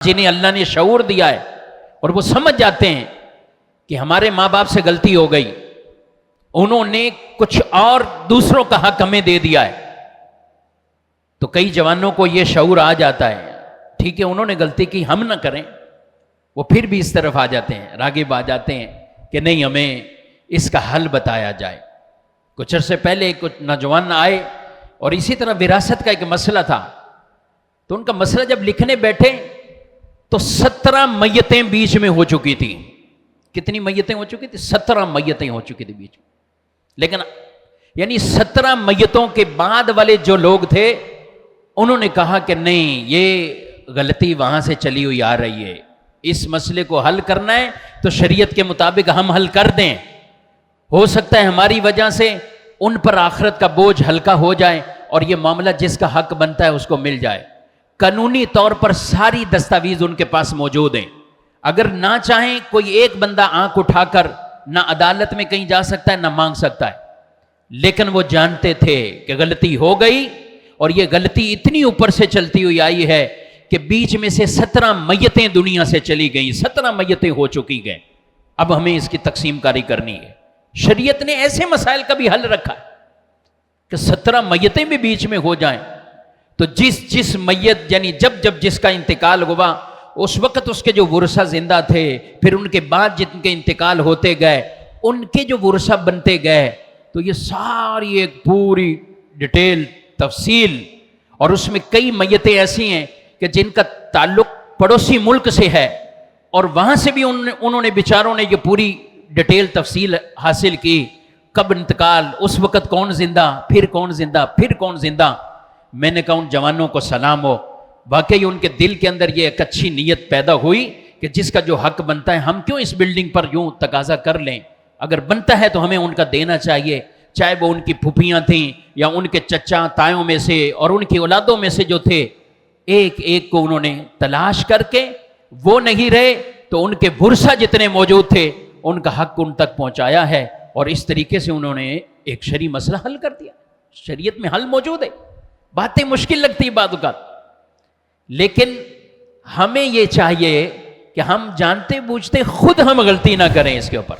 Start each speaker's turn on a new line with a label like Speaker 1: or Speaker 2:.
Speaker 1: جنہیں اللہ نے شعور دیا ہے اور وہ سمجھ جاتے ہیں کہ ہمارے ماں باپ سے غلطی ہو گئی، انہوں نے کچھ اور دوسروں کا حق ہمیں دے دیا ہے، تو کئی جوانوں کو یہ شعور آ جاتا ہے، ٹھیک ہے انہوں نے غلطی کی، ہم نہ کریں، وہ پھر بھی اس طرف آ جاتے ہیں، راغب آ جاتے ہیں کہ نہیں ہمیں اس کا حل بتایا جائے۔ کچھ عرصے پہلے کچھ نوجوان آئے اور اسی طرح وراثت کا ایک مسئلہ تھا، تو ان کا مسئلہ جب لکھنے بیٹھے تو 17 میتیں بیچ میں ہو چکی تھی۔ کتنی میتیں ہو چکی تھی؟ 17 میتیں ہو چکی تھی بیچ میں۔ لیکن یعنی 17 میتوں کے بعد والے جو لوگ تھے انہوں نے کہا کہ نہیں، یہ غلطی وہاں سے چلی ہوئی آ رہی ہے، اس مسئلے کو حل کرنا ہے تو شریعت کے مطابق ہم حل کر دیں، ہو سکتا ہے ہماری وجہ سے ان پر آخرت کا بوجھ ہلکا ہو جائے اور یہ معاملہ جس کا حق بنتا ہے اس کو مل جائے۔ قانونی طور پر ساری دستاویز ان کے پاس موجود ہیں، اگر نہ چاہیں کوئی ایک بندہ آنکھ اٹھا کر نہ عدالت میں کہیں جا سکتا ہے نہ مانگ سکتا ہے، لیکن وہ جانتے تھے کہ غلطی ہو گئی اور یہ غلطی اتنی اوپر سے چلتی ہوئی آئی ہے کہ بیچ میں سے 17 میتیں دنیا سے چلی گئیں، 17 میتیں ہو چکی گئیں، اب ہمیں اس کی تقسیم کاری کرنی ہے۔ شریعت نے ایسے مسائل کا بھی حل رکھا ہے کہ 17 میتیں بھی بیچ میں ہو جائیں تو جس میت یعنی جب جس کا انتقال ہوا اس وقت اس کے جو ورثہ زندہ تھے، پھر ان کے بعد جن کے انتقال ہوتے گئے ان کے جو ورثہ بنتے گئے، تو یہ ساری ایک پوری ڈیٹیل تفصیل، اور اس میں کئی میتیں ایسی ہیں کہ جن کا تعلق پڑوسی ملک سے ہے اور وہاں سے بھی انہوں نے بیچاروں نے یہ پوری ڈیٹیل تفصیل حاصل کی، کب انتقال، اس وقت کون زندہ، پھر کون زندہ، پھر کون زندہ۔ میں نے کہا ان جوانوں کو سلام ہو، واقعی ان کے دل کے اندر یہ ایک اچھی نیت پیدا ہوئی کہ جس کا جو حق بنتا ہے ہم کیوں اس بلڈنگ پر یوں تقاضا کر لیں، اگر بنتا ہے تو ہمیں ان کا دینا چاہیے، چاہے وہ ان کی پھوپھیاں تھیں یا ان کے چچا تایوں میں سے اور ان کی اولادوں میں سے جو تھے، ایک ایک کو انہوں نے تلاش کر کے، وہ نہیں رہے تو ان کے ورثہ جتنے موجود تھے ان کا حق ان تک پہنچایا ہے، اور اس طریقے سے انہوں نے ایک شرعی مسئلہ حل کر دیا۔ شریعت میں حل موجود ہے، باتیں مشکل لگتی ہیں بعض اوقات، لیکن ہمیں یہ چاہیے کہ ہم جانتے بوجھتے خود ہم غلطی نہ کریں اس کے اوپر۔